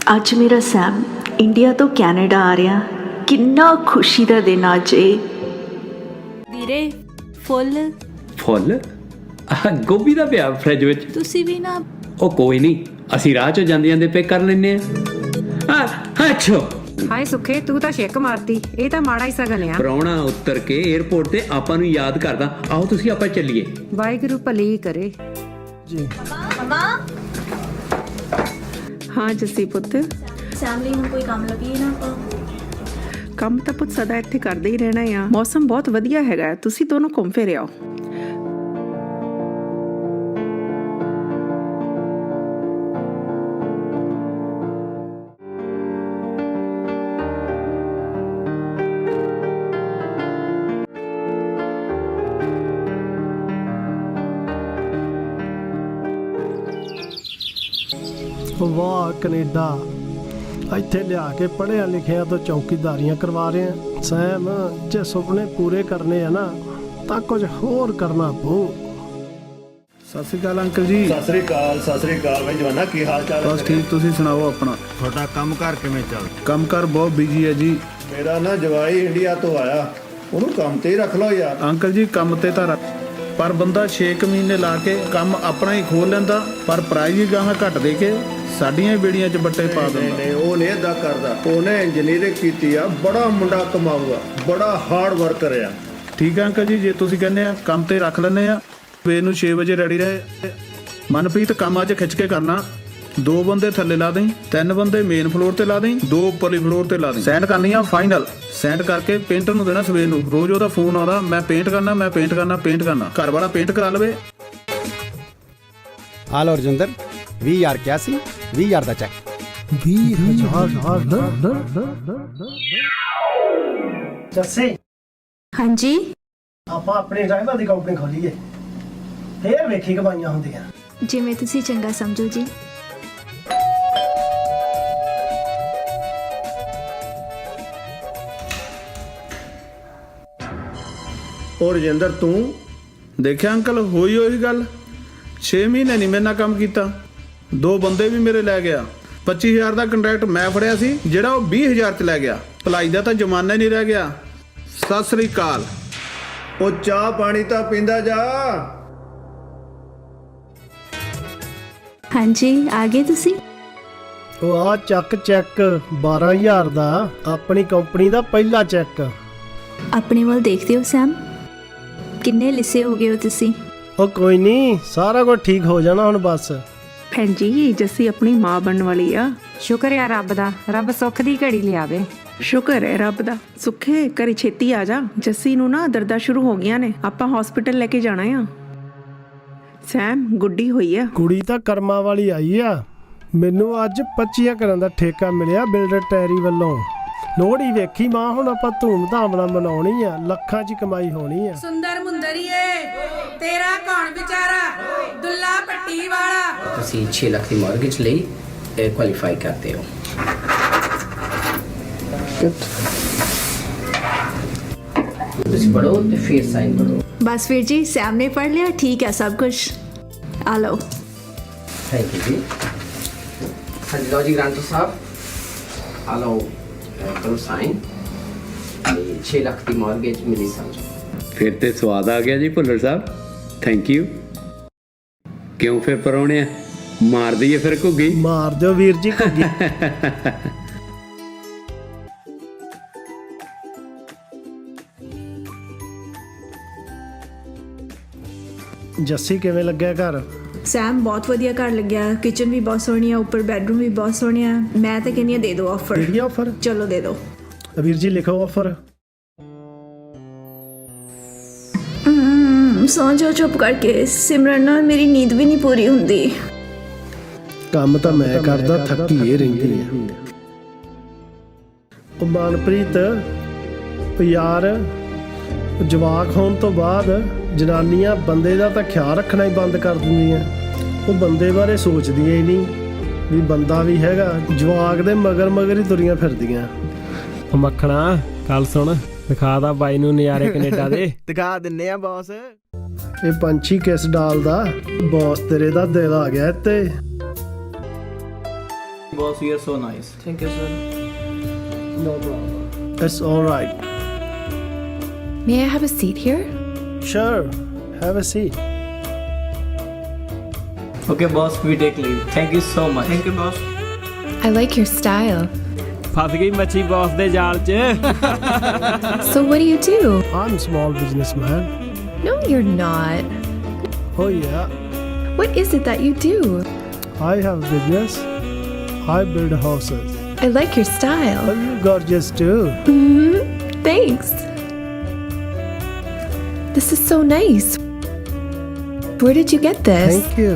ਅੱਜ ਮੇਰਾ ਸੈਮ ਇੰਡੀਆ ਤੋਂ ਕੈਨੇਡਾ ਆ ਰਿਹਾ। ਕਿੰਨਾ ਖੁਸ਼ੀ ਦਾ ਦਿਨ ਅੱਜ ਏ। ਵੀਰੇ ਫੁੱਲ ਫੁੱਲ ਗੋਭੀ ਦਾ ਪਿਆ ਫ੍ਰਿਜ ਵਿੱਚ। ਤੁਸੀਂ ਵੀ ਨਾ। ਉਹ ਕੋਈ ਨਹੀਂ, ਅਸੀਂ ਰਾਹ 'ਚ ਜਾਂਦੇ ਜਾਂਦੇ ਪਿਕ ਕਰ ਲੈਂਦੇ ਆ। ਅੱਛਾ ਹਾਏ ਸੁੱਖੇ, ਤੂੰ ਤਾਂ ਛਿੱਕ ਮਾਰਤੀ। ਇਹ ਤਾਂ ਮਾੜਾ ਹੀ ਸਗਨ ਆ। ਪ੍ਰਾਹੁਣਾ ਉਤਰ ਕੇ 에ਅਰਪੋਰਟ ਤੇ ਆਪਾਂ ਨੂੰ ਯਾਦ ਕਰਦਾ। ਆਓ ਤੁਸੀਂ ਆਪਾਂ ਚੱਲੀਏ। ਵਾਹਿਗੁਰੂ ਭਲੀ ਕਰੇ ਜੀ। ਮਮਾ ਹਾਂ ਜੱਸੀ ਪੁੱਤ, ਸੈਮ ਲਈ ਨੂੰ ਕੋਈ ਕੰਮ ਲੱਭੀਏ ਨਾ ਆਪਾਂ। ਕੰਮ ਤਾਂ ਪੁੱਤ ਸਦਾ ਇੱਥੇ ਕਰਦੇ ਹੀ ਰਹਿਣਾ ਆ। ਮੌਸਮ ਬਹੁਤ ਵਧੀਆ ਹੈਗਾ, ਤੁਸੀਂ ਦੋਨੋਂ ਘੁੰਮ ਫਿਰ ਆਓ। ਵਾਹ ਕੈਨੇਡਾ, ਇੱਥੇ ਲਿਆ ਕੇ ਪੜ੍ਹਿਆ ਲਿਖਿਆ ਤੋਂ ਚੌਕੀਦਾਰੀਆਂ ਕਰਵਾ ਰਹੇ ਆ। ਸੈਮ, ਜੇ ਸੁਪਨੇ ਪੂਰੇ ਕਰਨੇ ਆ ਨਾ ਤਾਂ ਕੁਝ ਹੋਰ ਕਰਨਾ ਪਊ। ਸਤਿ ਸ਼੍ਰੀ ਅਕਾਲ ਅੰਕਲ ਜੀ। ਸਤਿ ਸ੍ਰੀ ਅਕਾਲ ਬਈ ਜਵਾਨਾ, ਕੀ ਹਾਲ ਚਾਲ ਹੈ? ਬਸ ਠੀਕ, ਤੁਸੀਂ ਸੁਣਾਓ ਆਪਣਾ। ਤੁਹਾਡਾ ਕੰਮ ਕਾਰ ਕਿਵੇਂ ਚੱਲ? ਕੰਮ ਕਾਰ ਬਹੁਤ ਬਿਜੀ ਹੈ ਜੀ। ਮੇਰਾ ਨਾ ਜਵਾਈ ਇੰਡੀਆ ਤੋਂ ਆਇਆ, ਉਹਨੂੰ ਕੰਮ ਤੇ ਹੀ ਰੱਖ ਲਓ ਯਾਰ। ਅੰਕਲ ਜੀ ਕੰਮ ਤੇ ਤਾਂ ਪਰ ਬੰਦਾ 6 ਮਹੀਨੇ ਲਾ ਕੇ ਕੰਮ ਆਪਣਾ ਹੀ ਖੋਲ ਲੈਂਦਾ, ਪਰ ਪ੍ਰਾਈਜ਼ ਹੀ ਗਾਹਾਂ ਘੱਟ ਦੇ ਕੇ ਸਾਡੀਆਂ ਬੇੜੀਆਂ 'ਚ ਬੱਟੇ ਪਾ ਦਿੰਦਾ। ਨਹੀਂ, ਉਹ ਨਹੀਂ ਏਦਾਂ ਕਰਦਾ। ਉਹਨੇ ਇੰਜੀਨੀਅਰਿੰਗ ਕੀਤੀ ਆ, ਬੜਾ ਮੁੰਡਾ ਕਮਾਊਗਾ, ਬੜਾ ਹਾਰਡ ਵਰਕਰ ਆ। ਠੀਕ ਹੈ ਅੰਕਲ ਜੀ, ਜੇ ਤੁਸੀਂ ਕਹਿੰਦੇ ਆ ਕੰਮ ਤੇ ਰੱਖ ਲੈਂਦੇ ਆ। ਸਵੇਰ ਨੂੰ 6 ਵਜੇ ਰੈਡੀ ਰਹੇ। ਮਨਪ੍ਰੀਤ ਕੰਮ ਅੱਜ ਖਿੱਚ ਕੇ ਕਰਨਾ। 2 ਬੰਦੇ ਥੱਲੇ ਲਾ ਦੇਂ, 3 ਬੰਦੇ ਮੇਨ ਫਲੋਰ ਤੇ ਲਾ ਦੇਂ, 2 ਉੱਪਰਲੀ ਫਲੋਰ ਤੇ ਲਾ ਦੇਂ। ਸੈਂਡ ਕਰਨੀ ਆ ਫਾਈਨਲ। ਸੈਂਡ ਕਰਕੇ ਪੇਂਟਰ ਨੂੰ ਦੇਣਾ ਸਵੇਰ ਨੂੰ। ਰੋਜ਼ ਉਹਦਾ ਫੋਨ ਆਉਂਦਾ, ਮੈਂ ਪੇਂਟ ਕਰਨਾ, ਮੈਂ ਪੇਂਟ ਕਰਨਾ, ਪੇਂਟ ਕਰਨਾ। ਘਰ ਵਾਲਾ ਪੇਂਟ ਕਰਾ ਲਵੇ। ਆ ਲਓ ਰਜਿੰਦਰ, 20,000 ਕਿਹਾ ਸੀ, 20,000 ਦਾ ਚੈੱਕ। 20,000 ਜੱਸੀ, ਹਾਂਜੀ ਆਪਾਂ ਆਪਣੀ ਡਰਾਈਵਰ ਦੀ ਕੰਪਨੀ ਖੋਲੀਏ, ਫੇਰ ਵੇਖੀ ਕਮਾਈਆਂ ਹੁੰਦੀਆਂ। ਜਿਵੇਂ ਤੁਸੀਂ ਚੰਗਾ ਸਮਝੋ ਜੀ। ਔਰ ਰਜਿੰਦਰ, ਤੂੰ ਦੇਖਿਆ ਅੰਕਲ, ਹੋਈ ਉਹੀ ਗੱਲ। 6 ਮਹੀਨੇ ਨਹੀਂ ਮੇਰੇ ਨਾਲ ਕੰਮ ਕੀਤਾ। 2 ਬੰਦੇ ਵੀ ਮੇਰੇ ਲੈ ਗਿਆ। 25,000 ਦਾ ਕੰਟਰੈਕਟ ਮੈਂ ਫੜਿਆ ਸੀ, ਜਿਹੜਾ ਉਹ 20,000 ਚ ਲੈ ਗਿਆ। ਭਲਾਈ ਦਾ ਤਾਂ ਜ਼ਮਾਨਾ ਹੀ ਨਹੀਂ ਰਹਿ ਗਿਆ। ਸਤਿ ਸ੍ਰੀ ਅਕਾਲ। ਉਹ ਚਾਹ ਪਾਣੀ ਤਾਂ ਪੀਂਦਾ ਜਾ। ਹਾਂਜੀ ਆ ਗਏ ਤੁਸੀਂ। ਉਹ ਆ ਚੱਕ ਚੈੱਕ 12,000 ਦਾ, ਆਪਣੀ ਕੰਪਨੀ ਦਾ ਪਹਿਲਾ ਚੈੱਕ। ਆਪਣੇ ਵੱਲ ਦੇਖਦੇ ਹੋ ਸੈਮ, ਕਿੰਨੇ ਲਿਸੇ ਹੋ ਗਏ ਹੋ ਤੁਸੀਂ। ਉਹ ਕੋਈ ਨਹੀਂ, ਸਾਰਾ ਕੁਝ ਠੀਕ ਹੋ ਜਾਣਾ ਹੁਣ ਬਸ। ਭੈਣ ਜੀ, ਜੱਸੀ ਆਪਣੀ ਮਾਂ ਬਣਨ ਵਾਲੀ ਆ। ਸ਼ੁਕਰ ਆ ਰੱਬ ਦਾ, ਰੱਬ ਸੁੱਖ ਦੀ ਘੜੀ ਲਿਆਵੇ। ਸ਼ੁਕਰ ਹੈ ਰੱਬ ਦਾ। ਸੁੱਖੇ ਘਰੇ ਛੇਤੀ ਆ ਜਾ। ਜੱਸੀ ਨੂੰ ਨਾ ਦਰਦਾਂ ਸ਼ੁਰੂ ਹੋ ਗਈਆਂ ਨੇ, ਆਪਾਂ ਹਸਪੀਟਲ ਲੈ ਕੇ ਜਾਣਾ ਆ। ਸੈਮ ਗੁੱਡੀ ਹੋਈ ਆ। ਕੁੜੀ ਤਾਂ ਕਰਮਾਂ ਵਾਲੀ ਆਈ ਆ। ਮੈਨੂੰ ਅੱਜ 25 ਘਰਾਂ ਦਾ ਠੇਕਾ ਮਿਲਿਆ ਬਿਲਡਰ ਟੈਰੀ ਵੱਲੋਂ। ਲੋਹੜੀ ਵੇਖੀ ਮਾਂ, ਹੁਣ ਆਪਾਂ ਧੂਮ-ਧਾਮ ਨਾਲ ਮਨਾਉਣੀ ਆ, ਲੱਖਾਂ 'ਚ ਕਮਾਈ ਹੋਣੀ ਆ। ਸੁੰਦਰ ਮੁੰਦਰੀਏ ਤੇਰਾ ਕੌਣ ਵਿਚਾਰਾ, ਦੁੱਲਾ ਪੱਟੀ ਵਾਲਾ। ਤੁਸੀਂ 6 ਲੱਖ ਦੀ ਮਾਰਗੇਜ ਲਈ ਕੁਆਲੀਫਾਈ ਕਰਦੇ ਹੋ। ਤੁਸੀਂ ਪੜੋ ਤੇ ਫਿਰ ਸਾਈਨ ਕਰੋ। ਬਸ ਵੀਰ ਜੀ, ਸੈਮ ਨੇ ਪढ़ लिया, ठीक है सब कुछ। आ लो। थैंक यू जी। हाँ जी, लो जी ग्रांटो साहब, आ लो करो साइन। 6 ਲੱਖ ਦੀ ਮਾਰਗੇਜ ਮਿਲੀ ਸਮਝੋ। ਫਿਰ ਤੇ ਸਵਾਦ ਆ ਗਿਆ ਜੀ ਭੁੱਲਰ ਸਾਹਿਬ। Thank you. ਕਿਉਂ ਫਿਰ ਪਰੌਣਿਆ ਮਾਰ ਦਈਏ ਫਿਰ ਘੁੱਗੀ? ਮਾਰ ਦਿਓ ਵੀਰ ਜੀ ਘੁੱਗੀ। ਜੱਸੀ ਕਿਵੇਂ ਲੱਗਿਆ ਘਰ? ਸੈਮ ਬਹੁਤ ਵਧੀਆ ਘਰ ਲੱਗਿਆ। ਕਿਚਨ ਵੀ ਬਹੁਤ ਸੋਹਣੀ ਆ, ਉੱਪਰ ਬੈਡਰੂਮ ਵੀ ਬਹੁਤ ਸੋਹਣੇ ਆ। ਮੈਂ ਤਾਂ ਕਹਿੰਦੀ ਆ ਦੇ ਦਿਓ ਆਫਰ। ਕਿਹੜੀ ਆਫਰ? ਚਲੋ ਦੇ ਦਿਓ। ਵੀਰ ਜੀ ਲਿਖੋ ਆਫਰ। ਸੌਂ ਜਾਓ ਚੁੱਪ ਕਰਕੇ। ਸਿਮਰਨ ਨਾਲ ਮੇਰੀ ਨੀਂਦ ਵੀ ਨਹੀਂ ਪੂਰੀ ਹੁੰਦੀ। ਕੰਮ ਤਾਂ ਮੈਂ ਕਰਦਾ, ਥੱਕੀ ਇਹ ਰਹਿੰਦੀ ਆ। ਉਹ ਮਨਪ੍ਰੀਤ, ਉਹ ਯਾਰ, ਜਵਾਕ ਹੋਣ ਤੋਂ ਬਾਅਦ ਜਨਾਨੀਆਂ ਬੰਦੇ ਦਾ ਤਾਂ ਖਿਆਲ ਰੱਖਣਾ ਹੀ ਬੰਦ ਕਰ ਦਿੰਦੀਆਂ। ਉਹ ਬੰਦੇ ਬਾਰੇ ਸੋਚਦੀਆਂ ਹੀ ਨਹੀਂ ਵੀ ਬੰਦਾ ਵੀ ਹੈਗਾ। ਜਵਾਕ ਦੇ ਮਗਰ ਮਗਰ ਹੀ ਤੁਰੀਆਂ ਫਿਰਦੀਆਂ। ਮੱਖਣਾ ਕੱਲ ਸੁਣ, ਦਿਖਾ ਦਾ ਬਾਈ ਨੂੰ ਨਜ਼ਾਰੇ ਕੈਨੇਡਾ ਦੇ। ਦਿਖਾ ਦਿੰਨੇ ਆ ਬੌਸ। ਇਹ ਪੰਛੀ ਕਿਸ ਡਾਲ ਦਾ? ਬੌਸ ਤੇਰੇ ਦਾ ਦਿਲ ਆ ਗਿਆ ਇੱਥੇ। Boss, you are so nice. Thank you, sir. No problem. It's all right. May I have a seat here? Sure. Have a seat. Okay, boss, we take leave. Thank you so much. Thank you, boss. I like your style. ਫਸ ਗਈ ਮੱਛੀ boss ਦੇ ਜਾਲ 'ਚ So what do you do? I'm a small businessman. No, you're not. Oh yeah. What is it that you do? I have a business. I build houses. I like your style. Oh, you gorgeous too. Thanks. This is so nice. Where did you get this? Thank you.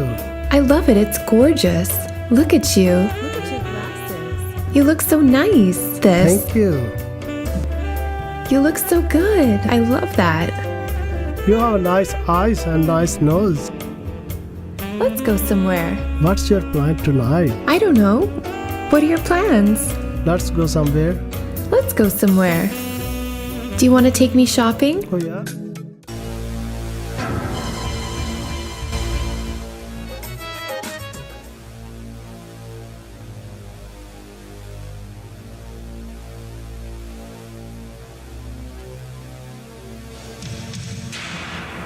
I love it. It's gorgeous. Look at you. Look at your glasses. You look so nice. This. Thank you. You look so good. I love that. You have nice eyes and nice nose. Let's go somewhere. What's your plan tonight? I don't know. What are your plans? Let's go somewhere. Let's go somewhere. Do you want to take me shopping? Oh yeah.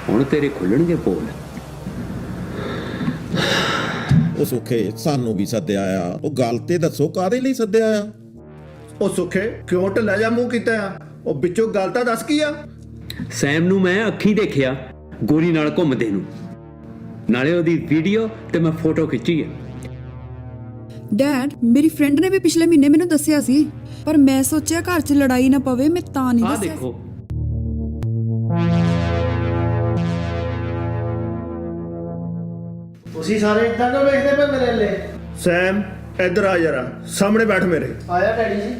ਹੁਣ ਤੇਰੇ ਖੁੱਲਣਗੇ ਪੋਲ। ਉਹ ਸੁੱਖੇ ਸਾਨੂੰ ਵੀ ਸੱਦਿਆ ਆ, ਉਹ ਗੱਲ ਤੇ ਦੱਸੋ ਕਾਦੇ ਲਈ ਸੱਦਿਆ ਆ? ਉਹ ਸੁੱਖੇ ਕਿਉਂ ਢਿੱਲਾ ਜਾ ਮੂੰਹ ਕੀਤਾ ਆ? ਉਹ ਵਿੱਚੋਂ ਗੱਲ ਤਾਂ ਦੱਸ ਕੀ ਆ? ਸੈਮ ਨੂੰ ਮੈਂ ਅੱਖੀਂ ਦੇਖਿਆ ਗੋਰੀ ਨਾਲ ਘੁੰਮਦੇ ਨੂੰ, ਨਾਲੇ ਉਹਦੀ ਵੀਡੀਓ ਤੇ ਮੈਂ ਫੋਟੋ ਖਿੱਚੀ ਹੈ। ਡੈਡ, ਮੇਰੀ ਫਰੈਂਡ ਨੇ ਵੀ ਪਿਛਲੇ ਮਹੀਨੇ ਮੈਨੂੰ ਦੱਸਿਆ ਸੀ, ਪਰ ਮੈਂ ਸੋਚਿਆ ਘਰ 'ਚ ਲੜਾਈ ਨਾ ਪਵੇ, ਮੈਂ ਤਾਂ ਨਹੀਂ ਆਹ ਦੱਸਿਆ। ਦੇਖੋ ਤੁਸੀਂ ਸਾਰੇ ਇਦਾਂ ਕਿਉਂ ਵੇਖਦੇ ਪਏ ਮੇਰੇ ਲਈ? ਸੈਮ ਇੱਧਰ ਆ ਜਰਾ, ਸਾਹਮਣੇ ਬੈਠ ਮੇਰੇ। ਆਇਆ ਡੈਡੀ ਜੀ।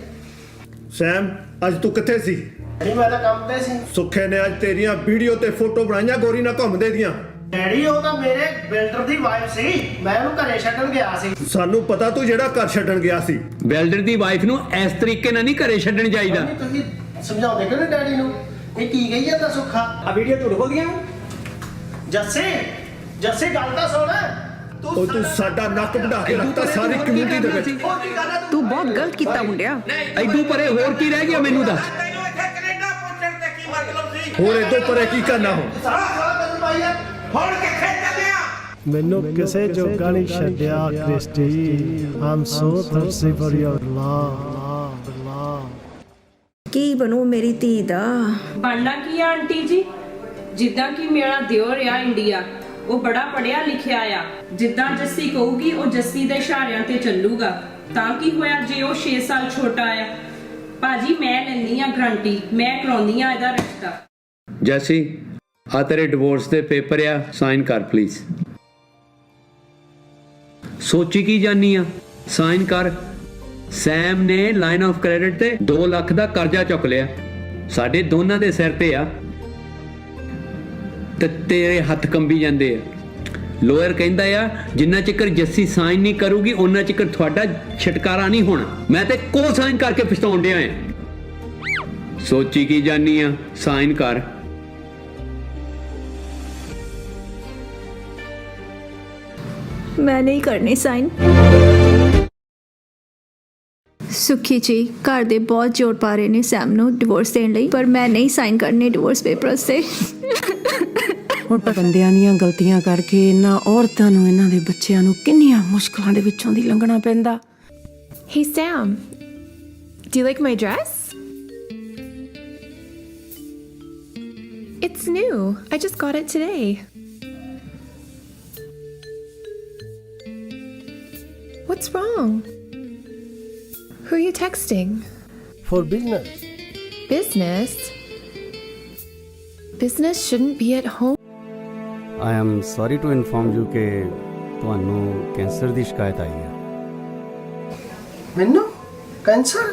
ਸੈਮ ਅੱਜ ਤੂੰ ਕਿੱਥੇ ਸੀ? ਡੈਡੀ ਮੈਂ ਤਾਂ ਕੰਮ ਤੇ ਸੀ। ਸੁੱਖੇ ਨੇ ਅੱਜ ਤੇਰੀਆਂ ਵੀਡੀਓ ਤੇ ਫੋਟੋ ਬਣਾਈਆਂ ਗੋਰੀ ਨਾਲ ਘੁੰਮਦੇ ਦੀਆਂ। ਡੈਡੀ ਉਹ ਤਾਂ ਮੇਰੇ ਬਿਲਡਰ ਦੀ ਵਾਈਫ ਸੀ, ਮੈਂ ਉਹਨੂੰ ਘਰੇ ਛੱਡਣ ਗਿਆ ਸੀ। ਸਾਨੂੰ ਪਤਾ ਤੂੰ ਜਿਹੜਾ ਘਰ ਛੱਡਣ ਗਿਆ ਸੀ। ਬਿਲਡਰ ਦੀ ਵਾਈਫ ਨੂੰ ਇਸ ਤਰੀਕੇ ਨਾਲ ਨਹੀਂ ਘਰੇ ਛੱਡਣ ਚਾਹੀਦਾ। ਤੁਸੀਂ ਸਮਝਾਉਂਦੇ ਕਿਉਂ ਨਹੀਂ ਡੈਡੀ ਨੂੰ? ਇਹ ਕੀ ਕਹੀ ਜਾਂਦਾ ਸੁੱਖਾ? ਆ ਵੀਡੀਓ ਝੂਠ ਬੋਲਦੀਆਂ। ਜੱਸੇ ਜੱਸੇ ਗੱਲ ਤਾਂ ਸੁਣ। ਉਹ ਤੂੰ ਸਾਡਾ ਨੱਕ ਵਢਾ ਕੇ ਰੱਖਤਾ ਸਾਰੀ ਕਮਿਊਨਿਟੀ ਦੇ ਵਿੱਚ। ਤੂੰ ਬਹੁਤ ਗਲਤ ਕੀਤਾ ਮੁੰਡਿਆ। ਐਡੂ ਪਰੇ ਹੋਰ ਕੀ ਰਹਿ ਗਿਆ ਮੈਨੂੰ ਦੱਸ। ਹੋਰ ਇਦੋਂ ਪਰੇ ਕੀ ਕਰਨਾ ਹੋ? ਮੈਨੂੰ ਕਿਸੇ ਜੋਗਾ ਨਹੀਂ ਛੱਡਿਆ Christie. Am so thirsty for your love. ਕੀ ਬਣੂ ਮੇਰੀ ਧੀ ਦਾ? ਬਣਨਾ ਕੀ ਆ ਆਂਟੀ ਜੀ? ਜਿੱਦਾਂ ਕਿ ਮੇਰਾ ਦਿਓਰ ਆ ਇੰਡੀਆ, ਉਹ ਬੜਾ ਪੜਿਆ ਲਿਖਿਆ ਆ। ਜਿੱਦਾਂ ਜੱਸੀ ਕਹੂਗੀ ਉਹ ਜੱਸੀ ਦੇ ਇਸ਼ਾਰਿਆਂ ਤੇ ਚੱਲੂਗਾ। ਤਾਂ ਕੀ ਹੋਇਆ ਜੇ ਉਹ 6 ਸਾਲ ਛੋਟਾ ਆ? ਭਾਜੀ ਮੈਂ ਲੈਂਦੀ ਆ ਗਰੰਟੀ, ਮੈਂ ਕਰਾਉਂਦੀ ਆ ਇਹਦਾ ਰਿਸ਼ਤਾ। ਜੈਸੀ ਆ ਤੇਰੇ ਡਿਵੋਰਸ ਦੇ ਪੇਪਰ ਆ, ਸਾਈਨ ਕਰ ਪਲੀਜ਼। ਸੋਚੀ ਕੀ ਜਾਨੀ ਆ? ਸਾਈਨ ਕਰ। ਸੈਮ ਨੇ ਲਾਈਨ ਆਫ ਕ੍ਰੈਡਿਟ ਤੇ 2 ਲੱਖ ਦਾ ਕਰਜ਼ਾ ਚੁੱਕ ਲਿਆ, ਸਾਡੇ ਦੋਨਾਂ ਦੇ ਸਿਰ ਤੇ ਆ, ਤੇ ਤੇਰੇ ਹੱਥ ਕੰਬੀ ਜਾਂਦੇ ਆ। ਲੋਅਰ ਕਹਿੰਦਾ ਆ ਜਿੰਨਾ ਚਿਕਰ ਜੱਸੀ ਸਾਈਨ ਨਹੀਂ ਕਰੂਗੀ ਉਹਨਾਂ ਚਿਕਰ ਤੁਹਾਡਾ ਛਟਕਾਰਾ ਨਹੀਂ ਹੋਣਾ। ਮੈਂ ਤੇ ਕੋ ਸਾਈਨ ਕਰਕੇ ਪਛਤਾਉਣ ਡਿਆ ਆ। ਸੋਚੀ ਕੀ ਜਾਨੀ ਆ? ਸਾਈਨ ਕਰ। ਮੈਂ ਨਹੀਂ ਕਰਨੀ ਸਾਈਨ। ਸੁਖੀ ਜੀ ਘਰ ਦੇ ਬਹੁਤ ਜ਼ੋਰ ਪਾ ਰਹੇ ਨੇ ਸੈਮ ਨੂੰ ਡਿਵੋਰਸ ਦੇਣ ਲਈ, ਪਰ ਮੈਂ ਨਹੀਂ ਸਾਈਨ ਕਰਨੇ ਡਿਵੋਰਸ ਪੇਪਰਸ ਤੇ। ਹੁਣ ਬੰਦਿਆਂ ਦੀਆਂ ਗਲਤੀਆਂ ਕਰਕੇ ਇਹਨਾਂ ਔਰਤਾਂ ਨੂੰ, ਇਹਨਾਂ ਦੇ ਬੱਚਿਆਂ ਨੂੰ ਕਿੰਨੀਆਂ ਮੁਸ਼ਕਲਾਂ ਦੇ ਵਿੱਚੋਂ ਦੀ ਲੰਘਣਾ ਪੈਂਦਾ। Hey Sam, do you like my dress? It's new. I just got it today. What's wrong? Who are you texting? For business. Business? Business shouldn't be at home. I am sorry to inform you ਕਿ ਤੁਹਾਨੂੰ cancer ਦੀ ਸ਼ਿਕਾਇਤ ਆਈ ਹੈ। ਮੈਨੂੰ cancer?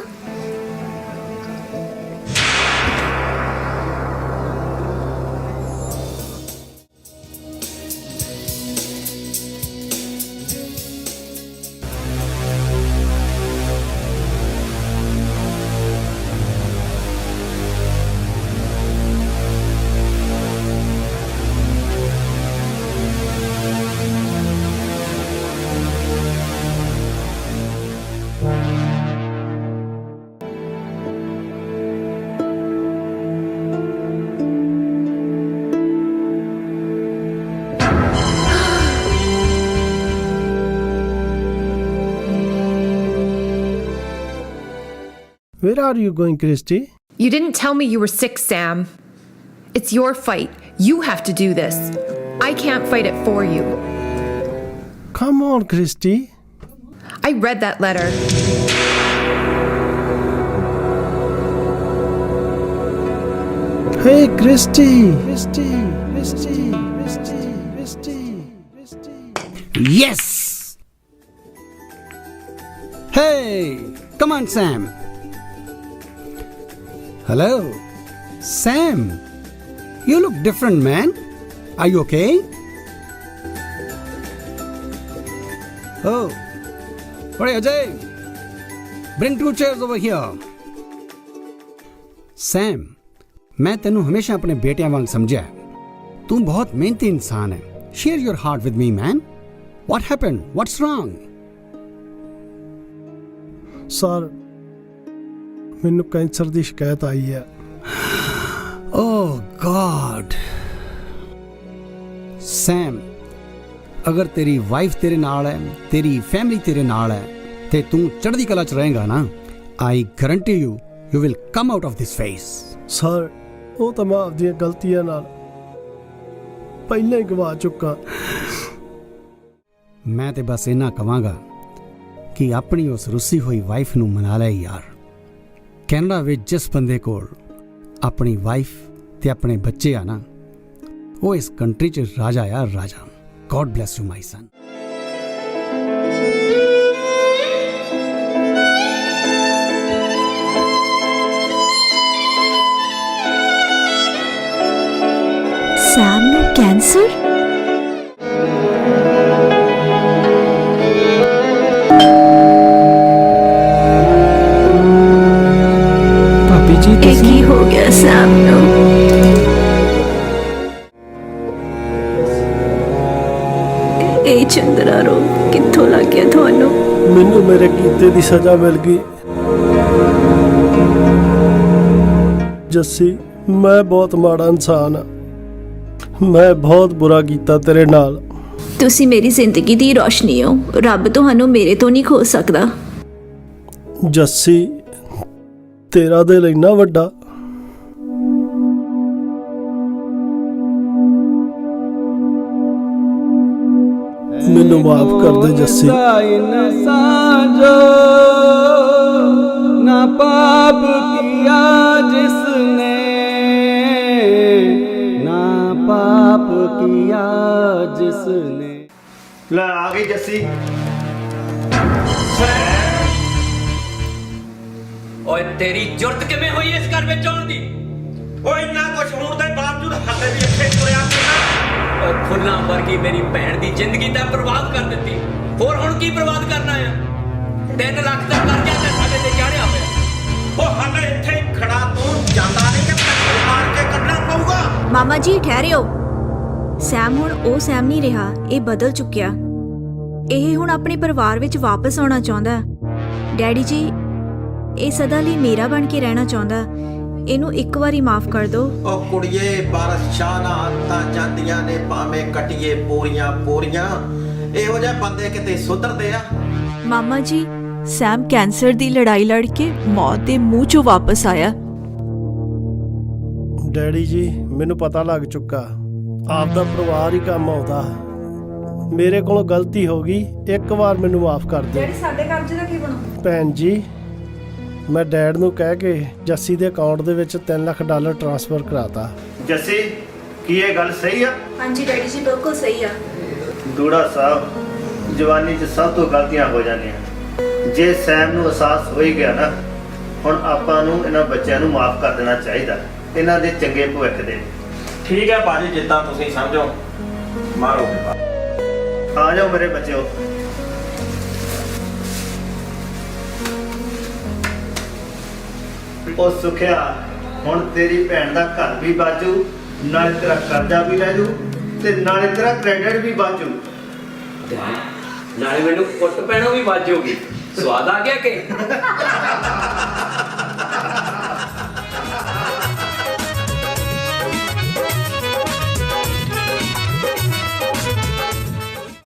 Where are you going, Christy? You didn't tell me you were sick, Sam. It's your fight. You have to do this. I can't fight it for you. Come on, Christy. I read that letter. Hey, Christy. Christy. Christy. Christy. Christy. Christy. Yes! Hey! Come on, Sam. Hello? Sam! You look different, man. Are you okay? Oh. Hey, Ajay! Bring 2 chairs over here. Sam, मैं तेनू हमेशा अपने बेटियां वांग समझा है। तू बहुत मेहनती इंसान है। Share your heart with me, man. What happened? What's wrong? Sir ਮੈਨੂੰ ਕੈਂਸਰ ਦੀ ਸ਼ਿਕਾਇਤ ਆਈ ਹੈ। Oh God. Sam, अगर तेरी वाइफ तेरे नाल है, तेरी फैमिली तेरे नाल है, ते तू चढ़दी कला च रहेगा ना, I guarantee you, you will come out of this phase. Sir ਉਹ ਤਾਂ ਮੈਂ ਆਪਦੀਆਂ ਗਲਤੀਆਂ ਨਾਲ ਪਹਿਲਾਂ ਹੀ ਗਵਾ ਚੁੱਕਾ। मैं ते बस इन्ना कवांगा कि अपनी उस रुसी हुई वाइफ नू मना ले यार। कैनेडा विच जिस बंदे कोल अपनी वाइफ ते अपने बच्चे आ ना, वो इस कंट्री च राजा यार राजा। गॉड ब्लेस यू माई सन। ਸੈਮ ਨੂੰ ਕੈਂਸਰ? ਭਾਬੀ ਜੀ ਇਹ ਕੀ ਹੋ ਗਿਆ ਸੈਮ ਨੂੰ? ਇਹ ਚੰਦਰਾ ਰੋ ਕਿੱਥੋਂ ਲੱਗ ਗਿਆ ਤੁਹਾਨੂੰ? ਮੈਨੂੰ ਮੇਰੇ ਕੀਤੇ ਦੀ ਸਜ਼ਾ ਮਿਲ ਗਈ। ਜੱਸੀ, ਮੈਂ ਬਹੁਤ ਮਾੜਾ ਇਨਸਾਨ ਹਾਂ। ਮੈਂ ਬਹੁਤ ਬੁਰਾ ਕੀਤਾ ਤੇਰੇ ਨਾਲ। ਤੁਸੀਂ ਮੇਰੀ ਜ਼ਿੰਦਗੀ ਦੀ ਰੋਸ਼ਨੀ ਹੋ। ਰੱਬ ਤੁਹਾਨੂੰ ਮੇਰੇ ਤੋਂ ਨਹੀਂ ਖੋ ਸਕਦਾ। ਜੱਸੀ, ਤੇਰਾ ਦਿਲ ਇੰਨਾ ਵੱਡਾ। ਮੈਨੂੰ ਮਾਫ ਕਰ ਦੇ ਜੱਸੀ। ना पाप किया जिसने, ना पाप किया जिसने। ਲੈ ਆ ਗਈ ਜੱਸੀ। ਓਏ ਤੇਰੀ ਜੁਰਤ ਕਿਵੇਂ ਹੋਈ ਇਸ ਘਰ ਵਿੱਚ ਆਉਣ ਦੀ? ਓਏ ਇੰਨਾ ਕੁਝ ਹੋਣ ਦੇ ਬਾਵਜੂਦ ਹੱਲੇ ਵੀ ਇੱਥੇ ਤੁਰਿਆ ਫਿਰਦਾ। ਓਏ ਫੁੱਲਾਂ ਵਰਗੀ ਮੇਰੀ ਭੈਣ ਦੀ ਜ਼ਿੰਦਗੀ ਤਾਂ ਬਰਬਾਦ ਕਰ ਦਿੱਤੀ। ਹੋਰ ਹੁਣ ਕੀ ਬਰਬਾਦ ਕਰਨਾ ਆ? 3 ਲੱਖ ਦਾ ਕਰਜ਼ਾ ਤੇ ਸਾਡੇ ਤੇ ਚਾੜਿਆ ਪਿਆ। ਉਹ ਹੱਲੇ ਇੱਥੇ ਹੀ ਖੜਾ ਤੂੰ ਜਾਂਦਾ ਨਹੀਂ ਕਿ ਧੱਕੇ ਮਾਰ ਕੇ ਕੱਢਣਾ ਪਊਗਾ। ਮਾਮਾ ਜੀ ਠਹਿਰਿਓ। ਸੈਮ ਹੁਣ ਉਹ ਸੈਮ ਨਹੀਂ ਰਿਹਾ, ਇਹ ਬਦਲ ਚੁੱਕਿਆ। ਇਹ ਹੁਣ ਆਪਣੇ ਪਰਿਵਾਰ ਵਿੱਚ ਵਾਪਸ ਆਉਣਾ ਚਾਹੁੰਦਾ। ਡੈਡੀ ਜੀ, ਇਹ ਸਦਾ ਲਈ ਮੇਰਾ ਬਣ ਕੇ ਰਹਿਣਾ ਚਾਹੁੰਦਾ। ਇਹਨੂੰ ਇੱਕ ਵਾਰੀ ਮਾਫ ਕਰ ਦਿਓ। ਉਹ ਕੁੜੀਏ, ਬਾਰਿਸ਼ਾਂ ਨਾਲ ਤਾਂ ਜਾਂਦੀਆਂ ਨੇ ਭਾਵੇਂ ਕਟੀਏ ਪੂਰੀਆਂ ਪੂਰੀਆਂ। ਇਹੋ ਜਿਹੇ ਬੰਦੇ ਕਿਤੇ ਸੁਧਰਦੇ ਆ? ਮਾਮਾ ਜੀ, ਸੈਮ ਕੈਂਸਰ ਦੀ ਲੜਾਈ ਲੜ ਕੇ ਮੌਤ ਦੇ ਮੂੰਹ 'ਚੋਂ ਵਾਪਸ ਆਇਆ। ਡੈਡੀ ਜੀ, ਮੈਨੂੰ ਪਤਾ ਲੱਗ ਚੁੱਕਾ। ਆਪਦਾ ਪਰਿਵਾਰ ਹੀ ਕੰਮ ਆਉਂਦਾ। ਮੇਰੇ ਕੋਲੋਂ ਗਲਤੀ ਹੋ ਗਈ। ਇੱਕ ਵਾਰ ਮੈਨੂੰ ਮਾਫ ਕਰ ਦਿਓ। ਡੈਡੀ, ਸਾਡੇ ਕਰਜ਼ੇ ਦਾ ਕੀ ਬਣੂ? ਭੈਣ ਜੀ, ਮੈਂ ਡੈਡ ਨੂੰ ਕਹਿ ਕੇ ਜੱਸੀ ਦੇ ਅਕਾਊਂਟ ਦੇ ਵਿੱਚ $3 ਲੱਖ ਟ੍ਰਾਂਸਫਰ ਕਰਾਤਾ। ਜੱਸੀ, ਕੀ ਇਹ ਗੱਲ ਸਹੀ ਆ? ਹਾਂਜੀ ਡੈਡੀ ਜੀ, ਬਿਲਕੁਲ ਸਹੀ ਆ। ਦੂੜਾ ਸਾਹਿਬ, ਜਵਾਨੀ 'ਚ ਸਭ ਤੋਂ ਗਲਤੀਆਂ ਹੋ ਜਾਂਦੀਆਂ। ਜੇ ਸੈਮ ਨੂੰ ਅਹਿਸਾਸ ਹੋ ਹੀ ਗਿਆ ਨਾ, ਹੁਣ ਆਪਾਂ ਨੂੰ ਇਹਨਾਂ ਬੱਚਿਆਂ ਨੂੰ ਮਾਫ ਕਰ ਦੇਣਾ ਚਾਹੀਦਾ, ਇਹਨਾਂ ਦੇ ਚੰਗੇ ਭਵਿੱਖ ਦੇ। ਠੀਕ ਹੈ ਭਾਜੀ, ਜਿੱਦਾਂ ਤੁਸੀਂ ਸਮਝੋ। ਮਾਰੋ ਆ ਜਾਓ ਮੇਰੇ ਬੱਚਿਓ। ਉਹ ਸੁਖਿਆ, ਹੁਣ ਤੇਰੀ ਭੈਣ ਦਾ ਘਰ ਵੀ ਬਾਜੂ, ਨਾਲੇ ਤੇਰਾ ਕਰਜ਼ਾ ਵੀ ਲੈ ਜੂ, ਤੇ ਨਾਲੇ ਤੇਰਾ ਕ੍ਰੈਡਿਟ ਵੀ ਬਾਜੂ। ਨਾਲੇ ਮੈਨੂੰ ਕੁੱਟ ਪੈਣੋਂ ਵੀ ਬਚ ਜਾਊਗੀ। ਸਵਾਦ ਆ ਗਿਆ ਕਿ